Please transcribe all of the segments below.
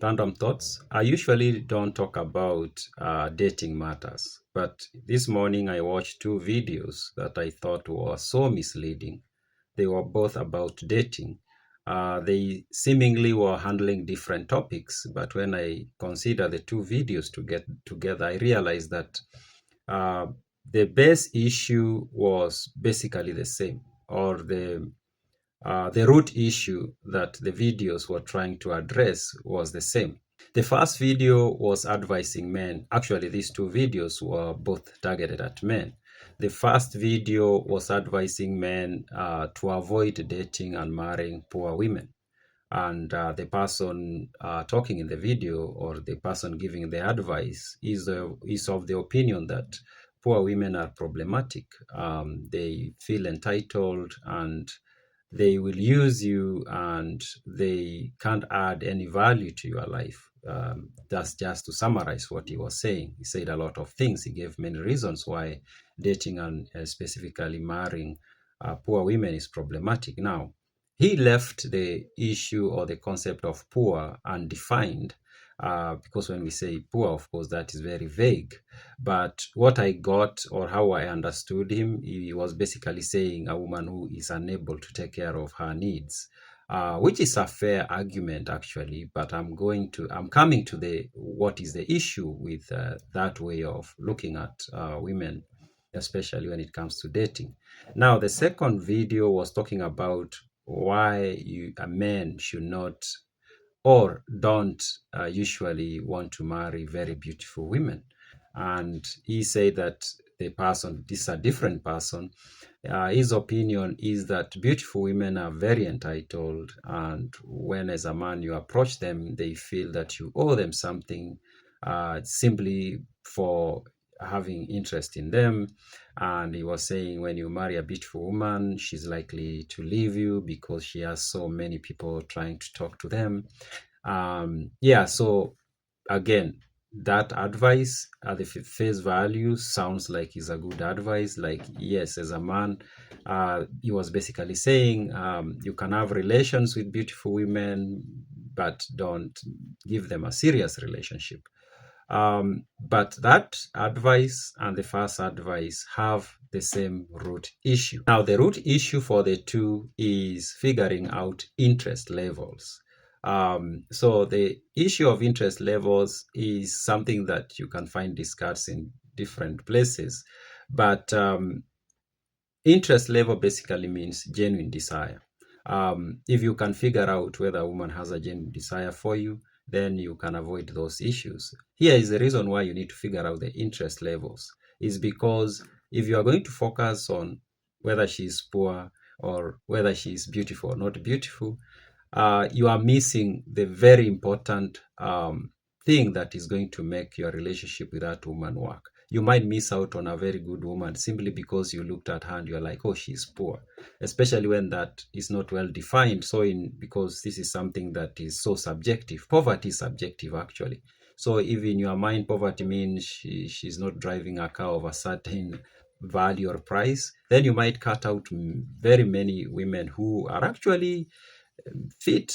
Random thoughts. I usually don't talk about dating matters, but this morning I watched two videos that I thought were so misleading. They were both about dating. They seemingly were handling different topics, but when I consider the two videos to get together, I realized that uh, the base issue was basically the same, or the root issue that the videos were trying to address was the same. The first video was advising men. Actually, these two videos were both targeted at men. The first video was advising men to avoid dating and marrying poor women. And the person talking in the video, or the person giving the advice, is of the opinion that poor women are problematic. They feel entitled, and they will use you, and they can't add any value to your life. That's just to summarize what he was saying. He said a lot of things. He gave many reasons why dating and specifically marrying poor women is problematic. Now, he left the issue or the concept of poor undefined, because when we say poor, of course, that is very vague. But what I got, or how I understood him, he was basically saying a woman who is unable to take care of her needs, which is a fair argument actually. But I'm coming to the what is the issue with that way of looking at women, especially when it comes to dating. Now, the second video was talking about why a man should not or don't usually want to marry very beautiful women. And he said that this is a different person. His opinion is that beautiful women are very entitled, and when as a man you approach them, they feel that you owe them something simply for having interest in them. And he was saying when you marry a beautiful woman, she's likely to leave you because she has so many people trying to talk to them. Yeah, so again, that advice at the face value sounds like is a good advice. Like, yes, as a man, he was basically saying you can have relations with beautiful women, but don't give them a serious relationship. But that advice and the first advice have the same root issue. Now, the root issue for the two is figuring out interest levels. So the issue of interest levels is something that you can find discussed in different places, but interest level basically means genuine desire. If you can figure out whether a woman has a genuine desire for you, then you can avoid those issues. Here is the reason why you need to figure out the interest levels, is because if you are going to focus on whether she is poor or whether she is beautiful or not beautiful, you are missing the very important thing that is going to make your relationship with that woman work. You might miss out on a very good woman simply because you looked at her and you're like, oh, she's poor, especially when that is not well defined. Because this is something that is so subjective. Poverty is subjective, actually. So if in your mind poverty means she's not driving a car of a certain value or price, then you might cut out very many women who are actually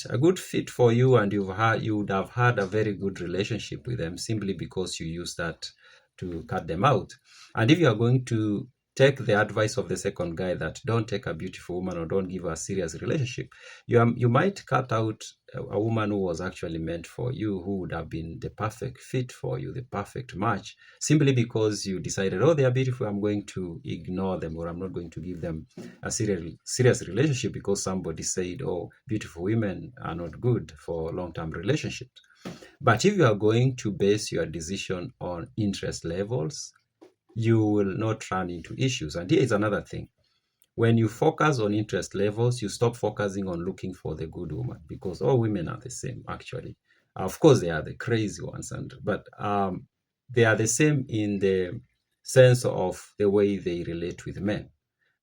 a good fit for you, and you would have had a very good relationship with them simply because you use that to cut them out. And if you are going to take the advice of the second guy that don't take a beautiful woman or don't give her a serious relationship, you might cut out a woman who was actually meant for you, who would have been the perfect fit for you, the perfect match, simply because you decided, oh, they are beautiful, I'm going to ignore them, or I'm not going to give them a serious relationship because somebody said, oh, beautiful women are not good for long-term relationships. But if you are going to base your decision on interest levels, you will not run into issues. And here is another thing. When you focus on interest levels, you stop focusing on looking for the good woman, because all women are the same, actually. Of course, they are the crazy ones, but they are the same in the sense of the way they relate with men.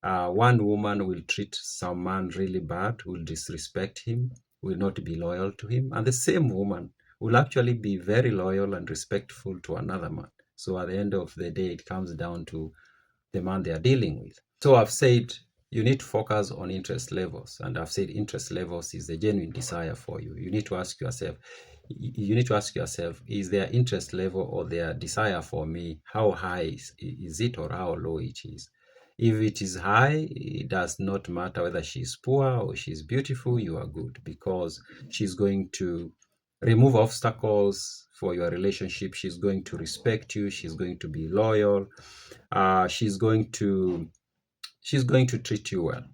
One woman will treat some man really bad, will disrespect him, will not be loyal to him. And the same woman will actually be very loyal and respectful to another man. So at the end of the day, it comes down to the man they are dealing with. So I've said you need to focus on interest levels. And I've said interest levels is the genuine desire for you. You need to ask yourself, you need to ask yourself, is their interest level or their desire for me, how high is it or how low it is? If it is high, it does not matter whether she's poor or she's beautiful, you are good, because she's going to remove obstacles for your relationship. She's going to respect you. She's going to be loyal. She's going to treat you well.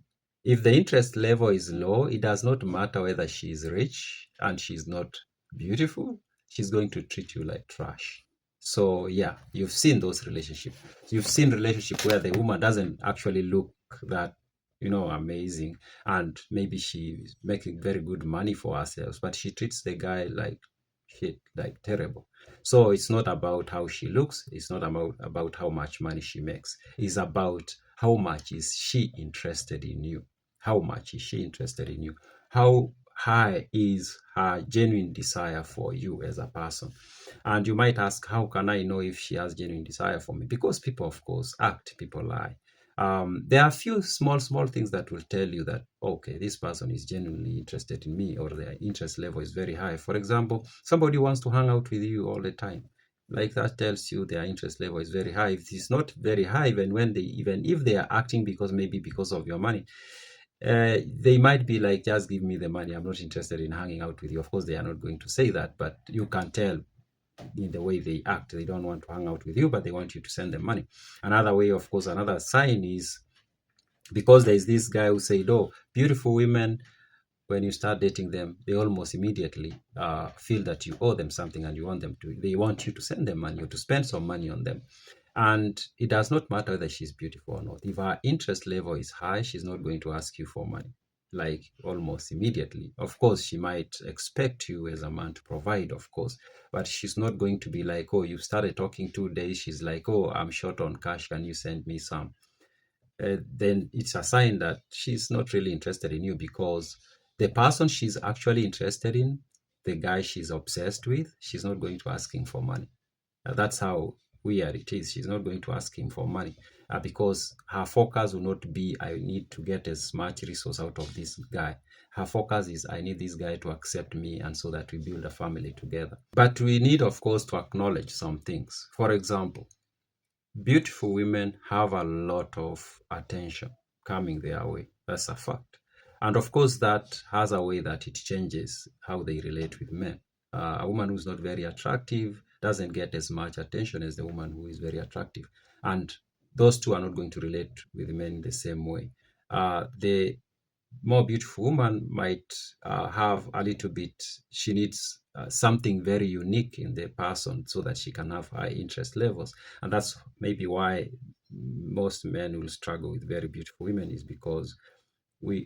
If the interest level is low, it does not matter whether she is rich and she's not beautiful, she's going to treat you like trash. So yeah, you've seen those relationships. You've seen relationship where the woman doesn't actually look that, amazing, and maybe she's making very good money for herself, but she treats the guy like shit, like terrible. So it's not about how she looks, it's not about how much money she makes. It's about how much is she interested in you. How much is she interested in you? How high is her genuine desire for you as a person? And you might ask, how can I know if she has genuine desire for me? Because people, of course, act, people lie. There are a few small things that will tell you that, okay, this person is genuinely interested in me, or their interest level is very high. For example, somebody wants to hang out with you all the time. Like, that tells you their interest level is very high. If it's not very high, even if they are acting because of your money, they might be like, just give me the money, I'm not interested in hanging out with you. Of course, they are not going to say that, but you can tell in the way they act. They don't want to hang out with you, but they want you to send them money. Another way, of course, another sign is because there is this guy who said, oh, beautiful women, when you start dating them, they almost immediately feel that you owe them something, and they want you to send them money or to spend some money on them. And it does not matter whether she's beautiful or not. If her interest level is high, she's not going to ask you for money, like almost immediately. Of course, she might expect you as a man to provide, of course, but she's not going to be like, oh, you started talking 2 days. She's like, oh, I'm short on cash. Can you send me some? Then it's a sign that she's not really interested in you, because the person she's actually interested in, the guy she's obsessed with, she's not going to ask him for money. That's how weird it is. She's not going to ask him for money because her focus will not be, I need to get as much resource out of this guy. Her focus is, I need this guy to accept me, and so that we build a family together. But we need, of course, to acknowledge some things. For example, beautiful women have a lot of attention coming their way. That's a fact. And of course, that has a way that it changes how they relate with men. A woman who's not very attractive doesn't get as much attention as the woman who is very attractive. And those two are not going to relate with men in the same way. The more beautiful woman might have a little bit, she needs something very unique in the person so that she can have high interest levels. And that's maybe why most men will struggle with very beautiful women, is because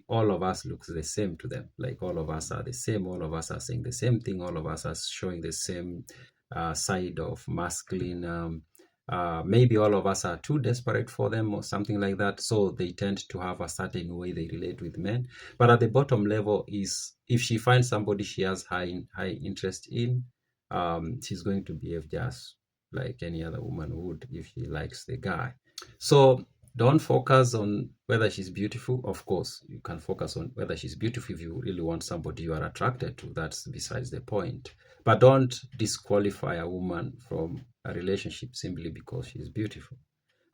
all of us look the same to them. Like, all of us are the same, all of us are saying the same thing, all of us are showing the same side of masculine. Maybe all of us are too desperate for them or something like that. So they tend to have a certain way they relate with men. But at the bottom level is, if she finds somebody she has high interest in, she's going to behave just like any other woman would if she likes the guy. So don't focus on whether she's beautiful. Of course, you can focus on whether she's beautiful if you really want somebody you are attracted to. That's besides the point. But don't disqualify a woman from a relationship simply because she's beautiful.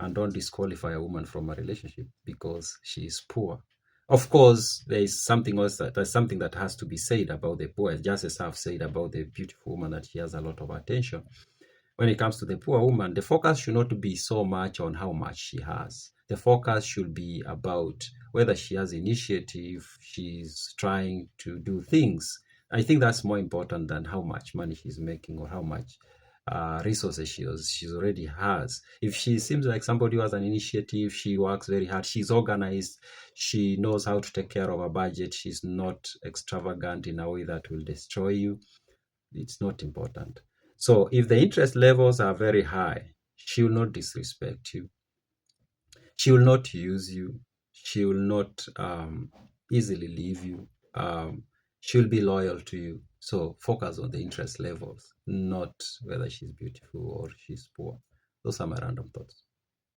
And don't disqualify a woman from a relationship because she is poor. Of course, there is something else there's something that has to be said about the poor, just as I've said about the beautiful woman, that she has a lot of attention. When it comes to the poor woman, the focus should not be so much on how much she has. The focus should be about whether she has initiative, she's trying to do things. I think that's more important than how much money she's making or how much resources she already has. If she seems like somebody who has an initiative, she works very hard, she's organized, she knows how to take care of a budget, she's not extravagant in a way that will destroy you, it's not important. So if the interest levels are very high, she will not disrespect you. She will not use you. She will not easily leave you. She'll be loyal to you. So focus on the interest levels, not whether she's beautiful or she's poor. Those are my random thoughts.